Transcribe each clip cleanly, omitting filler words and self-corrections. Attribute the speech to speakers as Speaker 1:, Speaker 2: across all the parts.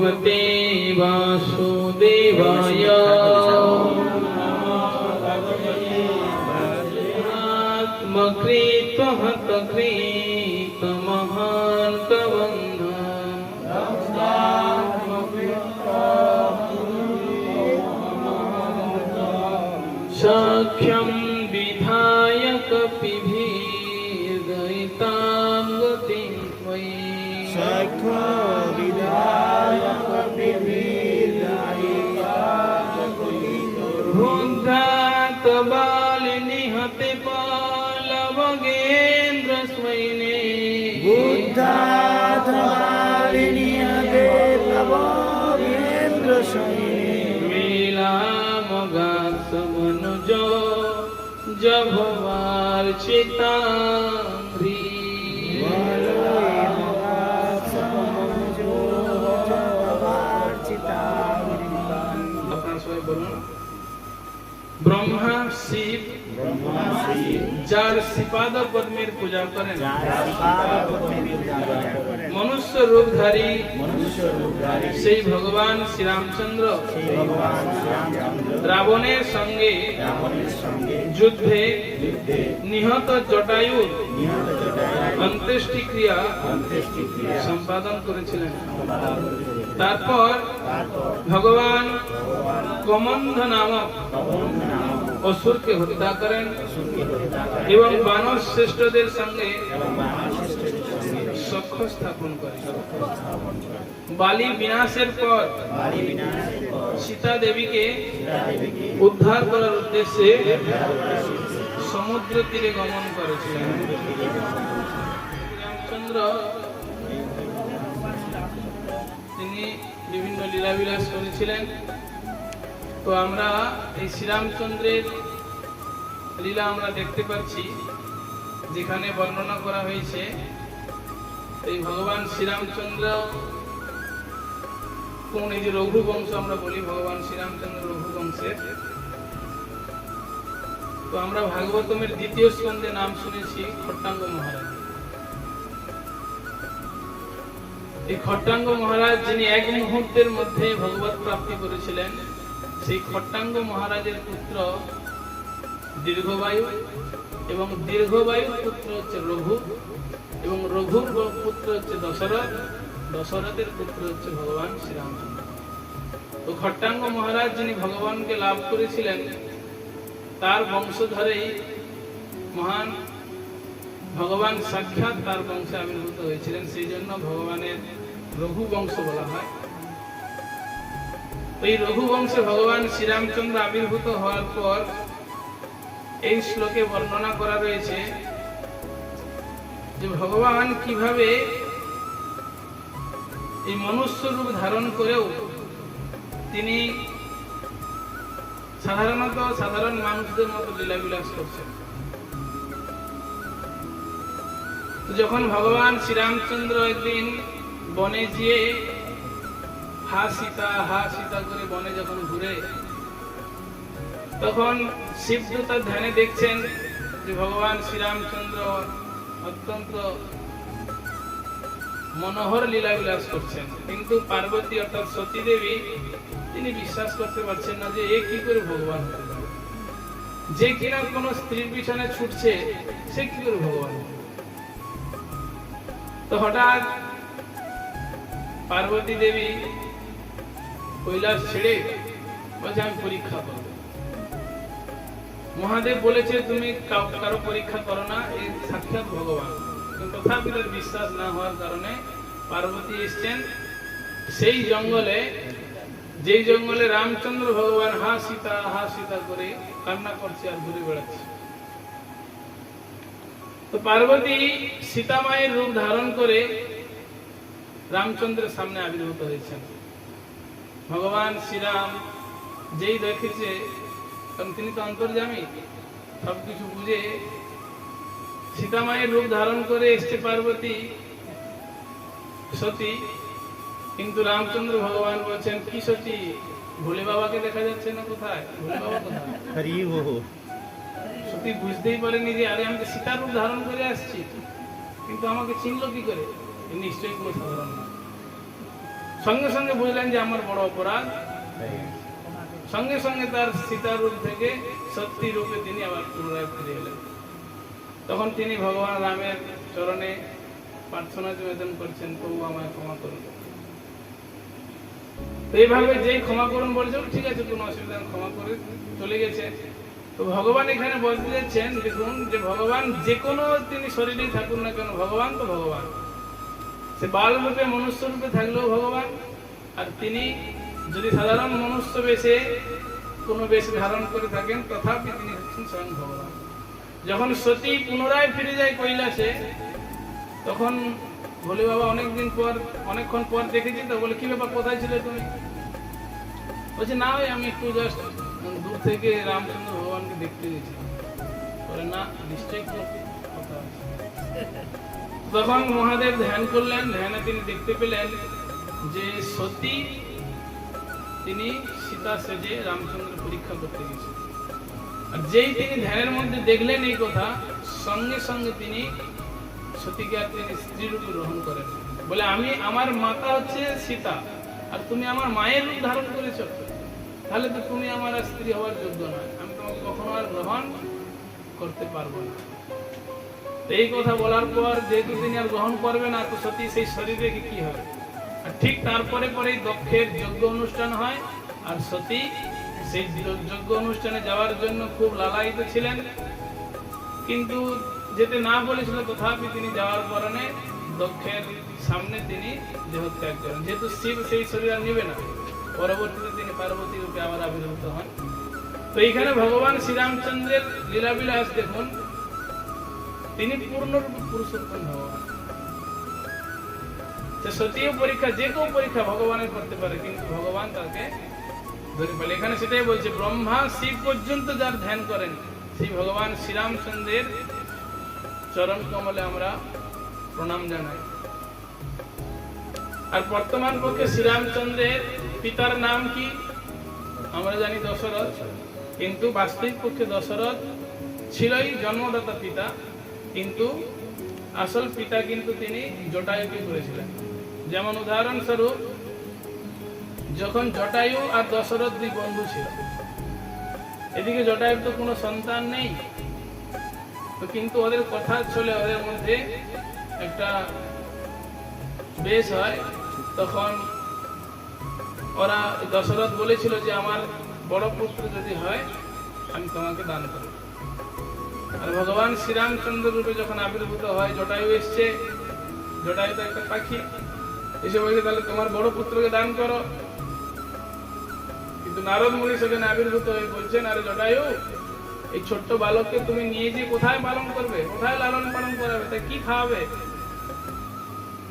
Speaker 1: भगवते वासुदेवाय सख्यं विधाय कपिभिर्दयितां गतिं बुद्धात् बालिनिहते पालवगेन्द्र स्वैने मनुजो जभवार्चितांघ्रि ब्रह्मा शिव যার শ্রীপাদ পদ্মের পূজা করেন, মনুষ্য রূপধারী সেই ভগবান শ্রীরামচন্দ্র রাবণের সঙ্গে যুদ্ধে নিহত জটায়ুর অন্ত্যেষ্টিক্রিয়া সম্পাদন করেছিলেন। তারপর ভগবান কমন্ধ নামক অসুরকে হত্যা করেন এবং বানর শ্রেষ্ঠদের সঙ্গে সখ্য স্থাপন করেন। বালি বিনাশের পর সীতা দেবীকে উদ্ধার করার উদ্দেশ্যে সমুদ্র তীরে গমন করেছিলেন। রামচন্দ্র তিনি বিভিন্ন লীলাবিলাস করেছিলেন। তো আমরা এই শ্রীরামচন্দ্রের লীলা আমরা দেখতে পাচ্ছি, যেখানে বর্ণনা করা হয়েছে এই ভগবান শ্রীরামচন্দ্র কোন এই যে রঘুবংশ আমরা বলি, ভগবান শ্রীরামচন্দ্র রঘুবংশের। তো আমরা ভাগবতমের দ্বিতীয় স্কন্ধে নাম শুনেছি খট্টাঙ্গ মহারাজ। এই খট্টাঙ্গ মহারাজ যিনি এক মুহূর্তের মধ্যে ভগবত প্রাপ্তি করেছিলেন, সেই খট্টাঙ্গ মহারাজের পুত্র দীর্ঘবায়ু, এবং দীর্ঘবায়ুর পুত্র হচ্ছে রঘু, এবং রঘুর পুত্র হচ্ছে দশরথ, দশরথের পুত্র হচ্ছে ভগবান শ্রীরামচন্দ্র। তো খট্টাঙ্গ মহারাজ যিনি ভগবানকে লাভ করেছিলেন, তার বংশধরেই মহান ভগবান সাক্ষাৎ তার বংশে আবির্ভূত হয়েছিলেন। সেই জন্য ভগবানের রঘু বংশ বলা হয়। এই রঘুবংশে ভগবান শ্রীরামচন্দ্র আবির্ভূত হওয়ার পর এই শ্লোকে বর্ণনা করা রয়েছে যে ভগবান কিভাবে এই মনুষ্য রূপ ধারণ করেও তিনি সাধারণ মানুষদের মতো লীলাবিলাস করছেন। যখন ভগবান শ্রীরামচন্দ্র একদিন বনে গিয়ে হা সীতা করে বনে যখন ঘুরে, তখন শিবদূতার ধ্যানে দেখছেন যে ভগবান শ্রীরামচন্দ্র অত্যন্ত মনোহর লীলাবিলাস করছেন। কিন্তু পার্বতী অর্থাৎ সতী দেবী তিনি বিশ্বাস করতে পারছেন না যে এ কি করে ভগবান হতে পারে, যে কিনা কোন স্ত্রীর পিছনে ছুটছে সে কি করে ভগবান। তো হঠাৎ পার্বতী দেবী কৈলাস ছেড়ে বলছে আমি পরীক্ষা করব। মহাদেব বলেছে তুমি কারো পরীক্ষা করো না, এই সাক্ষাৎ ভগবান। কিন্তু তথাপি তার বিশ্বাস না হওয়ার কারণে পার্বতী এসছেন সেই জঙ্গলে, যেই জঙ্গলে রামচন্দ্র ভগবান হা সীতা করে কান্না করছে আর ঘুরে বেড়াচ্ছে। তো পার্বতী সীতা মায়ের রূপ ধারণ করে রামচন্দ্রের সামনে আবির্ভূত হয়েছেন। ভগবান শ্রীরাম যেই দেখেছে, কারণ তিনি তো অন্তর্যামী, সবকিছু বুঝে সীতা মায়ের রূপ ধারণ করে এসছে পার্বতী সতী। কিন্তু রামচন্দ্র ভগবান বলছেন কি সতী, ভোলে বাবাকে দেখা যাচ্ছে না, কোথায় ভোলে বাবা কোথায়? সতী বুঝতেই পারেনি যে আরে আমি তো সীতার রূপ ধারণ করে আসছি, কিন্তু আমাকে চিনল কি করে? নিশ্চয়ই কোনো সাধারণ না। সঙ্গে সঙ্গে বুঝলেন যে আমার বড় অপরাধ হয়ে গেছে। সঙ্গে সঙ্গে তার সীতা রূপ থেকে সত্যি রূপে তিনি আবার পুনরায় ফিরে এলেন। তখন তিনি ভগবান রামের চরণে প্রার্থনা নিবেদন করছেন, প্রভু আমায় ক্ষমা করুন। এইভাবে যেই ক্ষমা করুন বলছে, ঠিক আছে কোনো অসুবিধা নেই, ক্ষমা করে চলে গেছে। তো ভগবান এখানে বলতে যাচ্ছেন, দেখুন যে ভগবান যে কোনো তিনি শরীরেই থাকুন না কেন, ভগবান তো ভগবান। সে বাল রূপে মনুষ্য রূপে থাকলেও ভগবান, আর তিনি যদি সাধারণ মনুষ্য বেশে কোনো বেশ ধারণ করে থাকেন তথাপি তিনি হচ্ছেন স্বয়ং ভগবান। যখন সতী পুনরায় ফিরে যায় কৈলাসে, তখন ভোলে বাবা অনেকক্ষণ পর দেখেছি, তো বলে কি ব্যাপার, কোথায় ছিলে তুমি? বলছে না, ওই আমি একটু জাস্ট দূর থেকে রামচন্দ্র ভগবানকে দেখতে গেছি। বলে না, নিশ্চয়ই কোনো কথা আছে। তখন মহাদেব ধ্যান করলেন, ধ্যানে তিনি দেখতে পেলেন যে সতী তিনি সীতা সেজে রামচন্দ্র পরীক্ষা করতে গেছেন। আর যেই তিনি ধ্যানের মধ্যে দেখলেন এই কথা, সঙ্গে সঙ্গে তিনি সতীকে আর তিনি স্ত্রী রূপে গ্রহণ করেন। বলে আমার মাতা হচ্ছে সীতা, আর তুমি আমার মায়ের রূপ ধারণ করেছো, তাহলে তো তুমি আমার স্ত্রী হওয়ার যোগ্য নয়, আমি তোমাকে কখনো আর গ্রহণ করতে পারবো না। এই কথা বলার পর যেহেতু তিনি আর গ্রহণ করবে না, তো সতী সেই শরীরে কি হবে? আর ঠিক তারপরে পরেই দক্ষের যজ্ঞ অনুষ্ঠান হয়, আর সতী সেই যজ্ঞ অনুষ্ঠানে যাওয়ার জন্য খুব লালায়িত ছিলেন, কিন্তু যেতে না বলেছিল, তথাপি তিনি যাওয়ার কারণে দক্ষের সামনে তিনি দেহত্যাগ করেন। যেহেতু শিব সেই শরীর আর নেবে না, পরবর্তীতে তিনি পার্বতী রূপে আবার আবির্ভূত হন। তো এইখানে ভগবান শ্রীরামচন্দ্রের লীলাবিলাস দেখুন, তিনি পূর্ণরূপে পুরুষোত্তম ভগবান। সতীয় পরীক্ষা, যে কেউ পরীক্ষা ভগবানের করতে পারে, কিন্তু ভগবান তাকে ধরে ফেলে। এখানে সেটাই বলছে, ব্রহ্মা শিব পর্যন্ত যার ধ্যান করেন, সেই ভগবান শ্রীরামচন্দ্রের চরণ কমলে আমরা প্রণাম জানাই। আর বর্তমান পক্ষে শ্রীরামচন্দ্রের পিতার নাম কি আমরা জানি, দশরথ। কিন্তু বাস্তবিক পক্ষে দশরথ ছিলই জন্মদাতা পিতা, কিন্তু আসল পিতা কিন্তু তিনি জটায়ুকে করেছিলেন। যেমন উদাহরণস্বরূপ, যখন জটায়ু আর দশরথ দুই বন্ধু ছিল, এদিকে জটায়ুর তো কোনো সন্তান নেই, তো কিন্তু ওদের কথা চলে, ওদের মধ্যে একটা বেশ হয়। তখন ওরা, দশরথ বলেছিল যে আমার বড় পুত্র যদি হয় আমি তোমাকে দান করব। আর ভগবান শ্রীরামচন্দ্র রূপে যখন আবির্ভূত হয়, জটায়ু এসছে, জটায়ু তো একটা পাখি, এসে বলছে তাহলে তোমার বড় পুত্রকে দান করো। কিন্তু নারদ মুনি সেখানে আবির্ভূত হয়ে বলছেন, আরে জটায়ু, এই ছোট্ট বালককে তুমি নিয়ে যে কোথায় পালন করবে, কোথায় লালন পালন করাবে, তাই কি খাওয়াবে?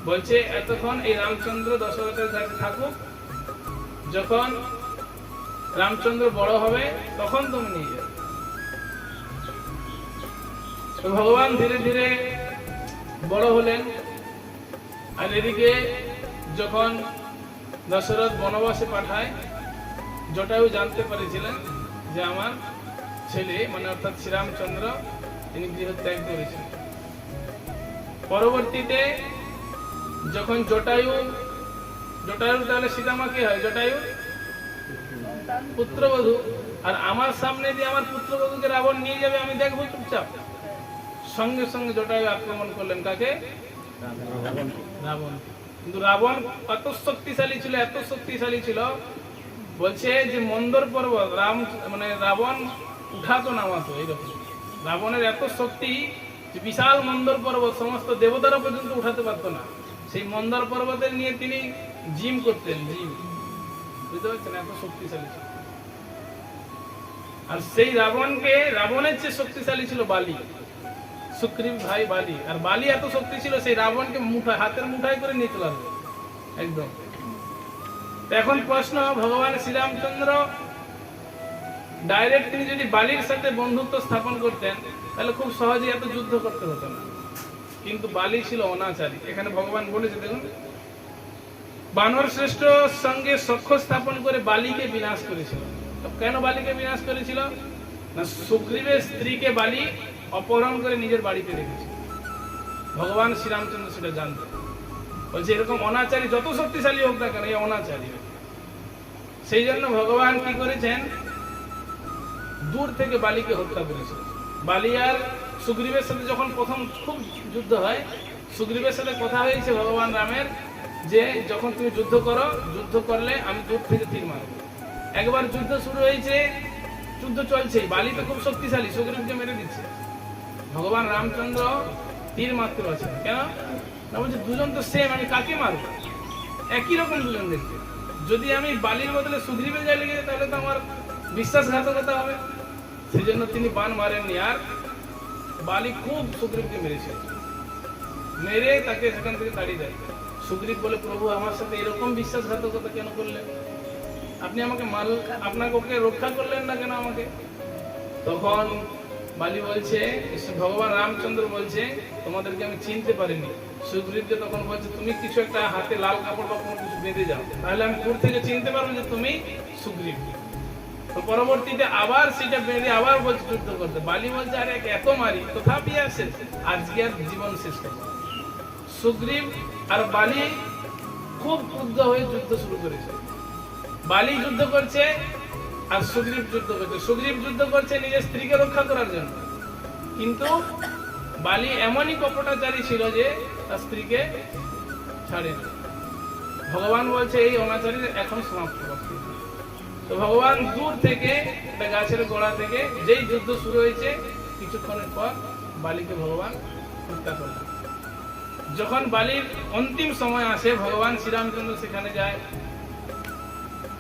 Speaker 1: বলছে এতক্ষণ এই রামচন্দ্র দশরথের কাছে থাকুক, যখন রামচন্দ্র বড় হবে তখন তুমি নিয়ে যাবে। তো ভগবান ধীরে ধীরে বড় হলেন। আর এদিকে যখন দশরথ বনবাসে পাঠায়, জটায়ু জানতে পেরেছিলেন যে আমার ছেলে, মানে অর্থাৎ শ্রীরামচন্দ্র, তিনি গৃহত্যাগ করেছেন। পরবর্তীতে যখন জটায়ু তাহলে সীতামা কে হয়? জটায়ু পুত্রবধূ। আর আমার সামনে দিয়ে আমার পুত্রবধূকে রাবণ নিয়ে যাবে, আমি দেখবো চুপচাপ? সঙ্গে সঙ্গে জটায়ু আক্রমণ করলেন কাকে? রাবণ। কিন্তু রাবণ কত শক্তিশালী ছিল, এত শক্তিশালী ছিল, বলছে যে মন্দর পর্বত রাবণ উঠাতো নামাতো, এইরকম রাবণের এত শক্তি যে বিশাল মন্দর পর্বত সমস্ত দেবতারা পর্যন্ত উঠাতে পারতো না। সেই মন্দর পর্বতের নিয়ে তিনি জিম করতেন, জিম, বুঝতে পারছেন, এত শক্তিশালী ছিল। আর সেই রাবণের চেয়ে শক্তিশালী ছিল বালি, সুগ্রীব ভাই বালি। আর বালি এত শক্তি ছিল, সেই রাবণকে হাতের মুঠায় করে নিয়ে চলে আসবে একদম। এখন প্রশ্ন, ভগবান শ্রীরামচন্দ্র ডাইরেক্ট তিনি যদি বালির সাথে বন্ধুত্ব স্থাপন করতেন, তাহলে খুব সহজে এত যুদ্ধ করতে হতো না। কিন্তু বালি ছিল অনাচারী। এখানে ভগবান বলেছে, দেখুন, বানর শ্রেষ্ঠ সঙ্গে সখ্য স্থাপন করে বালিকে বিনাশ করেছিল। কেন বালিকে বিনাশ করেছিল? না, সুগ্রীবের স্ত্রীকে বালি অপহরণ করে নিজের বাড়িতে রেখেছিল। ভগবান শ্রীরামচন্দ্র সেটা জানতেন। বলছে এরকম অনাচারী যত শক্তিশালী হোক না কেন, এই অনাচারী। সেই জন্য ভগবান কি করেছেন, দূর থেকে বালিকে হত্যা করেছেন। বালি আর সুগ্রীবের সাথে যখন প্রথম খুব যুদ্ধ হয়, সুগ্রীবের সাথে কথা হয়েছে ভগবান রামের যে যখন তুমি যুদ্ধ করো, যুদ্ধ করলে আমি দূর থেকে তীর মারব। একবার যুদ্ধ শুরু হয়েছে, যুদ্ধ চলছে, বালি তো খুব শক্তিশালী, সুগ্রীবকে মেরে দিচ্ছে। ভগবান রামচন্দ্র তীর মারতে পারছেন কেন না, বলছে দুজন তো সেম, আমি কাকে মারব, একই রকম দুজন দেখতে। যদি আমি বালির বদলে সুগ্রীবে যাই লেগে তাহলে তো আমার বিশ্বাসঘাতকতা হবে। সেই জন্য তিনি বান মারেননি, আর বালি খুব সুগ্রীবকে মেরেছে, মেরে তাকে সেখান থেকে তাড়িয়ে দেয়। সুগ্রীব বলে, প্রভু আমার সাথে এরকম বিশ্বাসঘাতকতা কেন করলেন, আপনি আমাকে আপনাকে ওকে রক্ষা করলেন না কেন আমাকে? তখন বালি বলছে, ভগবান রামচন্দ্র বলছে, তোমাদেরকে আমি চিনতে পারিনি। সুগ্রীবকে তখন বলছে, তুমি কিছু একটা হাতে লাল কাপড় বা কোনো কিছু বেঁধে যাও, তাহলে আমি দূর থেকে চিনতে পারবো যে তুমি সুগ্রীব। তো পরবর্তীতে আবার সেটা বেঁধে আবার বলছে যুদ্ধ করতে। বালি বলছে, আরে এত মারি তথাপি আসে, আজকে আর জীবন শেষ করবো। সুগ্রীব আর বালি খুব ক্রুদ্ধ হয়ে যুদ্ধ শুরু করেছে। বালি যুদ্ধ করছে আর সুগ্রীব যুদ্ধ করছে। সুগ্রীব যুদ্ধ করছে নিজের স্ত্রীকে রক্ষা করার জন্য, কিন্তু বালি এমনই কপটাচারী ছিল যে তার স্ত্রীকে ছাড়েনি। ভগবান বলছে এই অনাচারী এখন সমাপ্ত করতে। তো ভগবান দূর থেকে একটা গাছের গোড়া থেকে যেই যুদ্ধ শুরু হয়েছে, কিছুক্ষণের পর বালিকে ভগবান হত্যা করলেন। যখন বালির অন্তিম সময় আসে, ভগবান শ্রীরামচন্দ্র সেখানে যায়,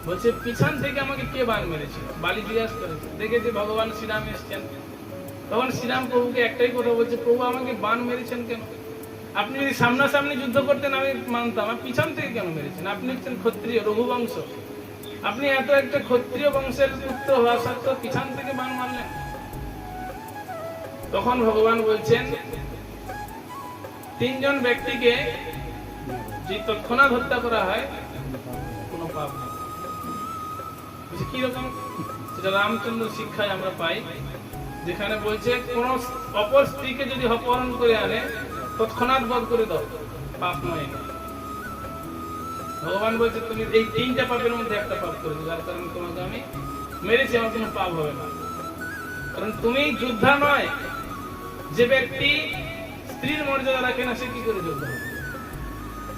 Speaker 1: বলছে পিছন থেকে আমাকে কে বান মেরেছে। বালি জিজ্ঞাসা করেছে, দেখেছে ভগবান শ্রীরাম এসছেন। তখন শ্রীরাম প্রভুকে একটাই কথা বলছে, প্রভু আমাকে বান মেরেছেন কেন? আপনি যদি সামনাসামনি যুদ্ধ করতেন আমি মানতাম, পিছন থেকে কেন মেরেছেন? আপনি হচ্ছেন ক্ষত্রিয়, রঘুবংশ, আপনি এত একটা ক্ষত্রিয় বংশের পুত্র হওয়া সত্ত্বেও পিছন থেকে বান মারলেন। তখন ভগবান বলছেন, তিনজন ব্যক্তিকে যে তৎক্ষণাৎ হত্যা করা হয় কোনো পাপ নেই। কিরকম? সেটা রামচন্দ্র শিক্ষায় আমরা পাই, যেখানে বলছে কোন অপর স্ত্রীকে যদি অপহরণ করে আনে তৎক্ষণাৎ বধ করে দাও, পাপ নয়। ভগবান বলছে তুমি এই তিনটা পাপের মধ্যে একটা পাপ করেছো, যার কারণে তোমাকে আমি মেরেছি, আমার কোনো পাপ হবে না। কারণ তুমি যোদ্ধা নয়। যে ব্যক্তি স্ত্রীর মর্যাদা রাখে না সে কি করে যোদ্ধা হবে?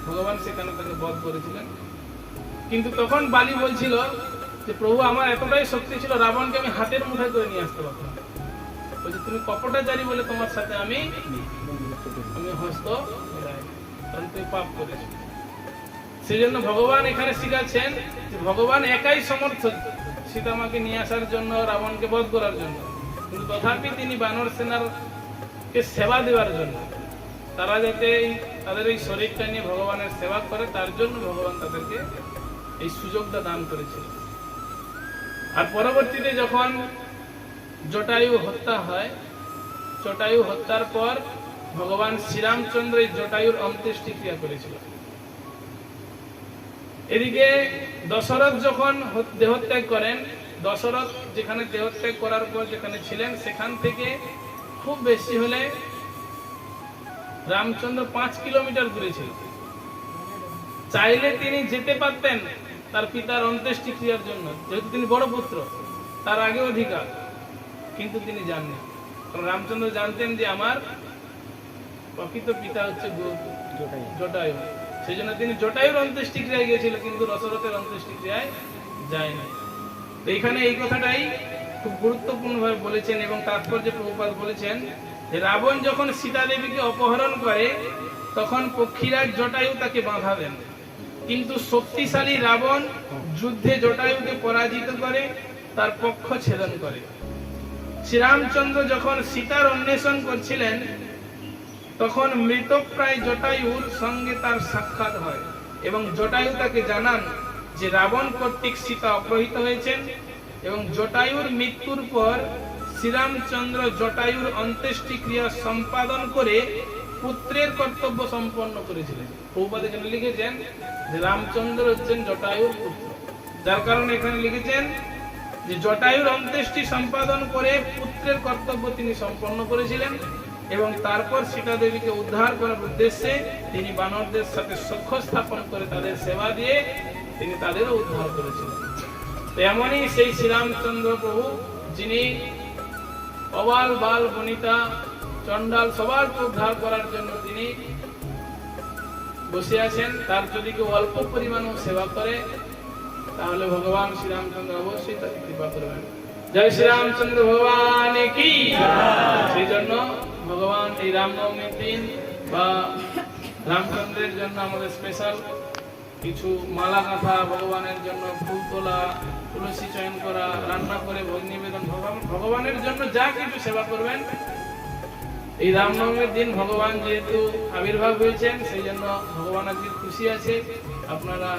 Speaker 1: ভগবান সেখানে তাকে বধ করেছিলেন। কিন্তু তখন বালি বলছিল যে প্রভু আমার এতটাই শক্তি ছিল, রাবণকে আমি হাতের মুঠায় করে নিয়ে আসতে পারতাম। বলছে তুমি কপটাচারী বলে তোমার সাথে আমি হস্ত মিলাই, কারণ তুমি পাপ করেছো। সেই জন্য ভগবান এখানে শিখাচ্ছেন যে ভগবান একাই সমর্থ সীতামাকে নিয়ে আসার জন্য, রাবণকে বধ করার জন্য, কিন্তু তথাপি তিনি বানর সেনার কে সেবা দেওয়ার জন্য, তারা যাতে তাদের এই শরীরটা নিয়ে ভগবানের সেবা করে, তার জন্য ভগবান তাদেরকে এই সুযোগটা দান করেছিল। আর পরবর্তীতে যখন জটায়ু হত্যা হয়, জটায়ু হত্যার পর ভগবান শ্রীরামচন্দ্র এই জটায়ুর অন্ত্যেষ্টি ক্রিয়া করেছিল। এদিকে দশরথ যখন দেহত্যাগ করেন, দশরথ যেখানে দেহত্যাগ করার পর যেখানে ছিলেন, সেখান থেকে খুব বেশি হলে রামচন্দ্র 5 কিলোমিটার দূরে ছিল। চাইলে তিনি যেতে পারতেন তার পিতার অন্ত্যেষ্টি ক্রিয়ার জন্য, যেহেতু তিনি বড় পুত্র, তার আগে অধিকার, কিন্তু তিনি জাননি। কারণ রামচন্দ্র জানতেন যে আমার প্রকৃত পিতা হচ্ছে জটায়ু। সেই জন্য তিনি জটায়ুর অন্ত্যেষ্টি ক্রিয়ায় গিয়েছিল, কিন্তু দশরথের অন্ত্যেষ্টি ক্রিয়ায় যায়নি। তো এখানে এই কথাটাই খুব গুরুত্বপূর্ণ ভাবে বলেছেন, এবং তাৎপর্য প্রভুপাদ বলেছেন যে রাবণ যখন সীতা দেবীকে অপহরণ করে, তখন পক্ষীরাজ জটায়ু তাকে বাধা দেন, কিন্তু শক্তিশালী রাবণ যুদ্ধে জটায়ুকে পরাজিত করে, তার পক্ষ ছেদন করে। শ্রীরামচন্দ্র যখন সীতার অন্বেষণ করছিলেন, তখন মৃতপ্রায় জটায়ুর সঙ্গে তার সাক্ষাৎ হয়, এবং জটায়ু তাকে জানান যে রাবণ কর্তৃক সীতা অপহৃত হয়েছেন, এবং জটায়ুর মৃত্যুর পর শ্রীরামচন্দ্র জটায়ুর অন্ত্যেষ্টি ক্রিয়া সম্পাদন করে পুত্রের কর্তব্য সম্পন্ন করেছিলেন। প্রভুপাদ এখানে লিখেছেন যে রামচন্দ্র হচ্ছেন জটায়ুর পুত্র, যার কারণে এখানে লিখেছেন যে জটায়ুর অন্ত্যেষ্টি সম্পাদন করে পুত্রের কর্তব্য তিনি সম্পন্ন করেছিলেন, এবং তারপর সীতা দেবীকে উদ্ধার করার উদ্দেশ্যে তিনি বানরদের সাথে সখ্য স্থাপন করে তাদের সেবা দিয়ে তিনি তাদেরও উদ্ধার করেছিলেন। তো এমনই সেই শ্রীরামচন্দ্র প্রভু, যিনি অবাল বাল বনিতা চন্ডাল সবার উদ্ধার করার জন্য তিনি বসে আছেন। তার যদি কেউ অল্প পরিমাণও সেবা করে তাহলে ভগবান শ্রীরামচন্দ্র অবশ্যই তাকে কৃপা করবেন। জয় শ্রীরামচন্দ্র ভগবান কি। সেই জন্য ভগবান এই রামনবমীর দিন বা রামচন্দ্রের জন্য আমাদের স্পেশাল কিছু মালা গাঁথা, ভগবানের জন্য ফুল তোলা, তুলসী চয়ন করা, রান্না করে ভোগ নিবেদন, ভগবানের জন্য যা কিছু সেবা করবেন। এই রামনবমীর দিন ভগবান যেহেতু আবির্ভাব হয়েছেন, সেই জন্য ভগবান আজকে খুশি আছে। আপনারা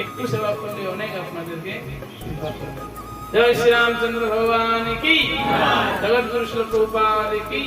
Speaker 1: একটু সেবা করলে অনেক আপনাদেরকে কৃপা করবেন। জয় শ্রীরামচন্দ্র ভগবান কি, জগৎগুরু শ্রী প্রভুপাদ কি।